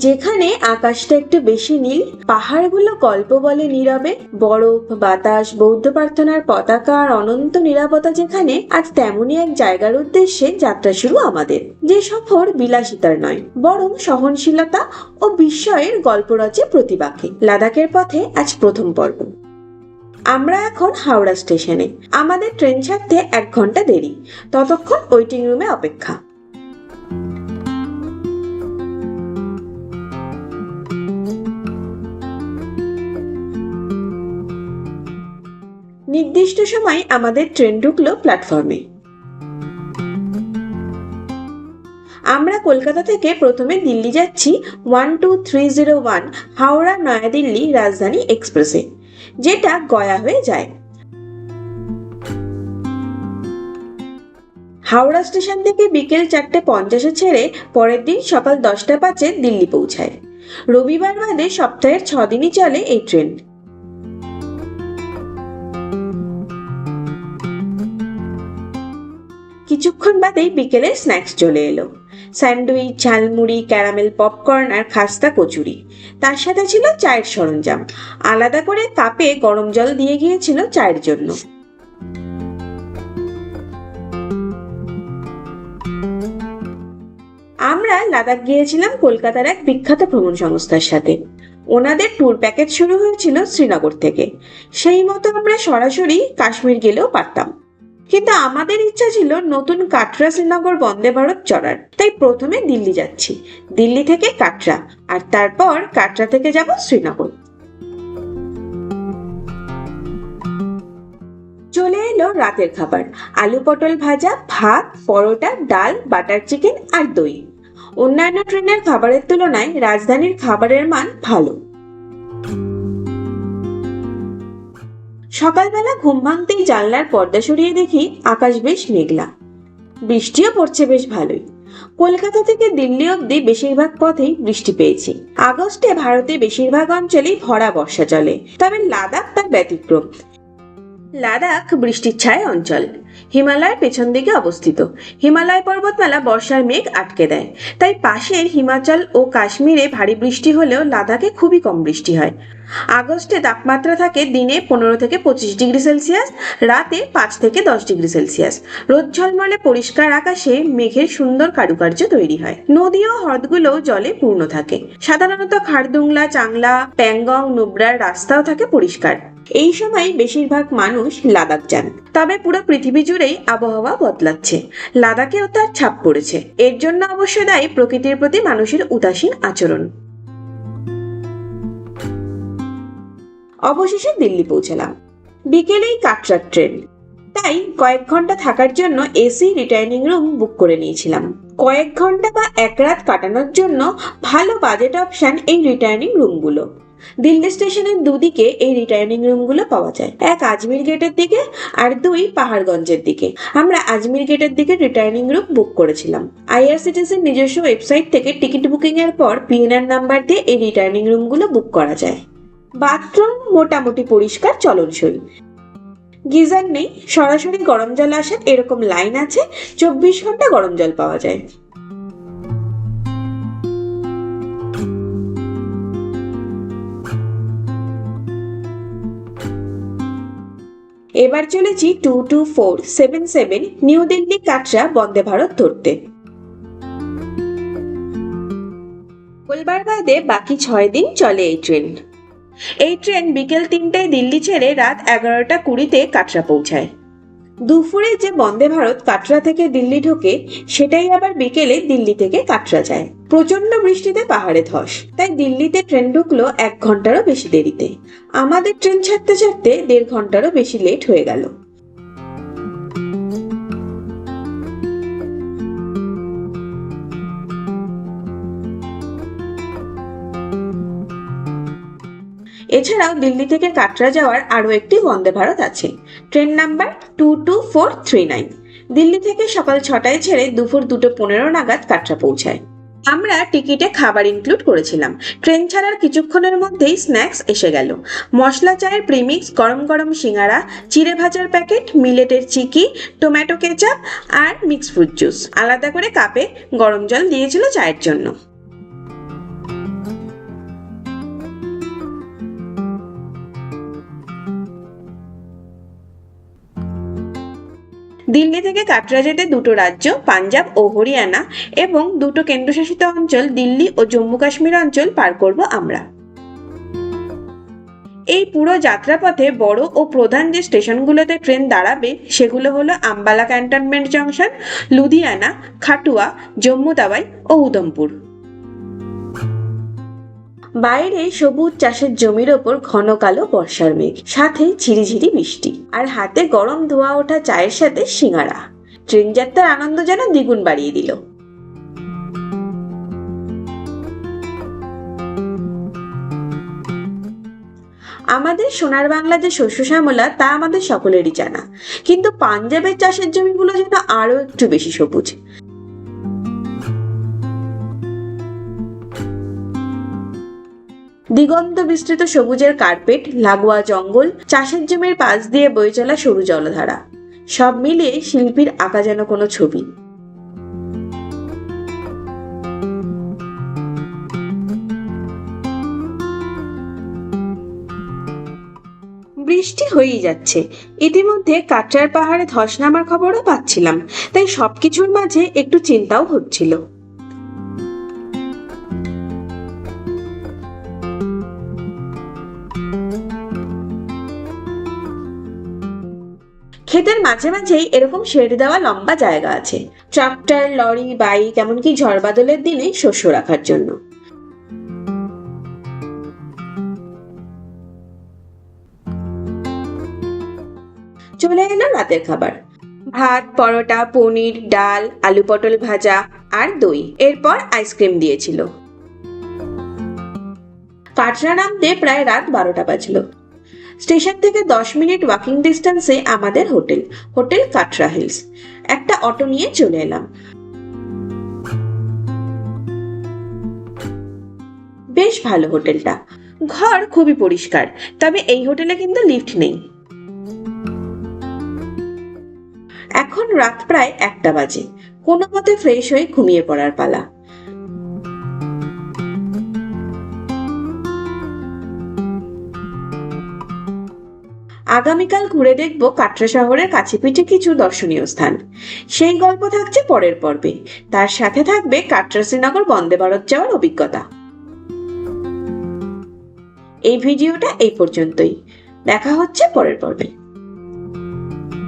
যেখানে আকাশটা একটু বেশি নীল, পাহাড়গুলো গল্প বলে নীরবে, বরফ, বাতাস, বৌদ্ধ প্রার্থনার পতাকা আর অনন্ত নিরাপত্তা যেখানে, আজ তেমনই এক জায়গার উদ্দেশ্যে যাত্রা শুরু আমাদের। যে সফর বিলাসিতার নয়, বরং সহনশীলতা ও বিস্ময়ের গল্প রচে প্রতিবাকে। লাদাখের পথে আজ প্রথম পর্ব। আমরা এখন হাওড়া স্টেশনে। আমাদের ট্রেন ছাড়তে 1 ঘন্টা দেরি। ততক্ষণ ওয়েটিং রুমে অপেক্ষা। নির্দিষ্ট সময় আমাদের ট্রেন ঢুকলো প্ল্যাটফর্মে। আমরা কলকাতা থেকে প্রথমে দিল্লি যাচ্ছি 12301 হাওড়া নয়াদিল্লি রাজধানী এক্সপ্রেসে, যেটা গয়া হয়ে যায়। হাওড়া স্টেশন থেকে বিকেল 4:50 ছেড়ে পরের দিন সকাল 10:05 দিল্লি পৌঁছায়। রবিবার বাদে সপ্তাহের 6 দিনই চলে এই ট্রেন। কিছুক্ষণ বাদেই বিকেলের স্ন্যাক্স চলে এলো। স্যান্ডউইচ, ঝালমুড়ি, ক্যারামেল পপকর্ন আর খাস্তা কচুরি। তার সাথে ছিল চায়ের সরঞ্জাম। আলাদা করে কাপে গরম জল দিয়ে গিয়েছিল চায়ের জন্য। আমরা লাদাখ গিয়েছিলাম কলকাতার এক বিখ্যাত ভ্রমণ সংস্থার সাথে। ওনাদের ট্যুর প্যাকেজ শুরু হয়েছিল শ্রীনগর থেকে। সেই মতো আমরা সরাসরি কাশ্মীর গেলেও পারতাম, কিন্তু আমাদের ইচ্ছা ছিল নতুন কাটরা শ্রীনগর বন্দে ভারত চড়ার। তাই প্রথমে দিল্লি যাচ্ছি, দিল্লি থেকে কাটরা, আর তারপর কাটরা থেকে যাব শ্রীনগর। চলে এলো রাতের খাবার। আলু পটল ভাজা, ভাত, পরোটা, ডাল, বাটার চিকেন আর দই। অন্যান্য ট্রেনের খাবারের তুলনায় রাজধানীর খাবারের মান ভালো। সকালবেলা ঘুম ভাঙতেই জানলার পর্দা সরিয়ে দেখি আকাশ বেশ মেঘলা। বৃষ্টিও পড়ছে বেশ ভালোই। কলকাতা থেকে দিল্লি অব্দি বেশিরভাগ পথেই বৃষ্টি পেয়েছি। আগস্টে ভারতে বেশিরভাগ অঞ্চলেই ভরা বর্ষা চলে, তবে লাদাখ তার ব্যতিক্রম। লাদাখ বৃষ্টির ছায় অঞ্চল, হিমালয়ের পেছন দিকে অবস্থিত। হিমালয় পর্বতমালা বর্ষার মেঘ আটকে দেয়, তাই পাশের হিমাচল ও কাশ্মীরে ভারী বৃষ্টি হলেও লাদাখে খুবই কম বৃষ্টি হয়। আগস্টে তাপমাত্রা থাকে দিনে 15 থেকে 25 ডিগ্রি সেলসিয়াস, রাতে 5 থেকে 10 ডিগ্রি সেলসিয়াস। রোদ ঝলমলে পরিষ্কার আকাশে মেঘের সুন্দর কারুকার্য তৈরি হয়। নদী ও হ্রদগুলো জলে পূর্ণ থাকে। সাধারণত খারদুংলা, চাংলা, প্যাংগং, নুব্রার রাস্তাও থাকে পরিষ্কার। এই সময় বেশিরভাগ মানুষ লাদাখ যান। তবে পুরো পৃথিবী জুড়েই আবহাওয়া বদলাচ্ছে, লাদাখেও তার ছাপ পড়েছে। এর জন্য অবশ্য দায়ী প্রকৃতির প্রতি মানুষের উদাসীন আচরণ। অবশেষে দিল্লি পৌঁছালাম। বিকেলেই কাটরার ট্রেন, তাই কয়েক ঘন্টা থাকার জন্য এসি রিটার্নিং রুম বুক করে নিয়েছিলাম। কয়েক ঘন্টা বা 1 রাত কাটানোর জন্য ভালো বাজেট অপশন এই রিটার্নিং রুমগুলো। দিল্লি স্টেশনের দুদিকে এই রিটার্নিং রুমগুলো পাওয়া যায়, এক আজমির গেটের দিকে আর 2 পাহাড়গঞ্জের দিকে। আমরা আজমির গেটের দিকে রিটার্নিং রুম বুক করেছিলাম। আইআরসিটিসির নিজস্ব ওয়েবসাইট থেকে টিকিট বুকিং এর পর পিএনআর নাম্বার দিয়ে এই রিটার্নিং রুমগুলো বুক করা যায়। বাথরুম মোটামুটি পরিষ্কার, চলনসই। গিজার নেই, সরাসরি গরম জল আসে এরকম লাইন আছে। 24 ঘন্টা গরম জল পাওয়া যায়। এবার চলেছি 22477 নিউ দিল্লি কাটরা বন্দে ভারত ধরতে। মঙ্গলবার বাদে বাকি 6 দিন চলে এই ট্রেন। এই ট্রেন বিকেল 3টায় দিল্লি ছেড়ে রাত 11:20 কাটরা পৌঁছায়। দুপুরে যে বন্দে ভারত কাটরা থেকে দিল্লি ঢোকে, সেটাই আবার বিকেলে দিল্লি থেকে কাটরা যায়। প্রচন্ড বৃষ্টিতে পাহাড়ে ধস, তাই দিল্লিতে ট্রেন ঢুকলো 1 ঘন্টারও বেশি দেরিতে। আমাদের ট্রেন ছাড়তে ছাড়তে 1.5 ঘন্টারও বেশি লেট হয়ে গেল। এছাড়াও দিল্লি থেকে কাটরা যাওয়ার আরও একটি বন্দে ভারত আছে, ট্রেন নাম্বার 22439। দিল্লি থেকে সকাল 6টায় ছেড়ে দুপুর 2:15 নাগাদ কাটরা পৌঁছায়। আমরা টিকিটে খাবার ইনক্লুড করেছিলাম। ট্রেন ছাড়ার কিছুক্ষণের মধ্যেই স্ন্যাক্স এসে গেল। মশলা চায়ের প্রিমিক্স, গরম গরম সিঙ্গারা, চিড়ে ভাজার প্যাকেট, মিলেটের চিকি, টমেটো কেচাপ আর মিক্স ফ্রুট জুস। আলাদা করে কাপে গরম জল দিয়েছিল চায়ের জন্য। দিল্লি থেকে কাটরা যেতে দুটো রাজ্য, পাঞ্জাব ও হরিয়ানা, এবং দুটো কেন্দ্রশাসিত অঞ্চল দিল্লি ও জম্মু কাশ্মীর অঞ্চল পার করব আমরা। এই পুরো যাত্রাপথে বড় ও প্রধান যে স্টেশনগুলোতে ট্রেন দাঁড়াবে সেগুলো হলো আম্বালা ক্যান্টনমেন্ট জংশন, লুধিয়ানা, খাটুয়া, জম্মু তাওয়াই ও উধমপুর। বাইরে সবুজ চাষের জমির ওপর ঘন কালো বর্ষার মেঘ, সাথে ঝিরিঝিরি বৃষ্টি, আর হাতে গরম ধোয়া ওঠা চায়ের সাথে সিঙ্গারা। ট্রেন যাত্রার আনন্দ যেন দ্বিগুণ বাড়িয়ে দিল। আমাদের সোনার বাংলা যে শস্য শ্যামলা তা আমাদের সকলেরই জানা, কিন্তু পাঞ্জাবের চাষের জমিগুলো যেন আরো একটু বেশি সবুজ। দিগন্ত বিস্তৃত সবুজের কার্পেট, লাগোয়া জঙ্গল, চাষের জমির পাশ দিয়ে বয়ে চলা সরু জলধারা, সব মিলিয়ে শিল্পীর আঁকা যেন কোনো ছবি। বৃষ্টি হয়েই যাচ্ছে। ইতিমধ্যে কাটরার পাহাড়ে ধস নামার খবরও পাচ্ছিলাম, তাই সবকিছুর মাঝে একটু চিন্তাও হচ্ছিল। ক্ষেতের মাঝে মাঝেই এরকম শেড দেওয়া লম্বা জায়গা আছে, ট্রাক্টর, লরি, বাইক, এমনকি ঝড় বাদলের দিনে শস্য রাখার জন্য। চলে এলো রাতের খাবার। ভাত, পরোটা, পনির, ডাল, আলু পটল ভাজা আর দই, এরপর আইসক্রিম দিয়েছিল। কাটরা নামতে প্রায় রাত 12টা বাজলো। স্টেশন থেকে 10 মিনিট ওয়াকিং ডিস্টেন্সে আমাদের হোটেল কাটরা হিলস। একটা অটো নিয়ে চলে এলাম। বেশ ভালো হোটেলটা, ঘর খুবই পরিষ্কার, তবে এই হোটেলে কিন্তু লিফট নেই। এখন রাত প্রায় 1টা বাজে। কোনো মতে ফ্রেশ হয়ে ঘুমিয়ে পড়ার পালা। আগামীকাল ঘুরে দেখব কাটরা শহরের কাছে পিঠে কিছু দর্শনীয় স্থান। সেই গল্প থাকছে পরের পর্বে। তার সাথে থাকবে কাটরা শ্রীনগর বন্দে ভারত যাওয়ার অভিজ্ঞতা। এই ভিডিওটা এই পর্যন্তই। দেখা হচ্ছে পরের পর্বে।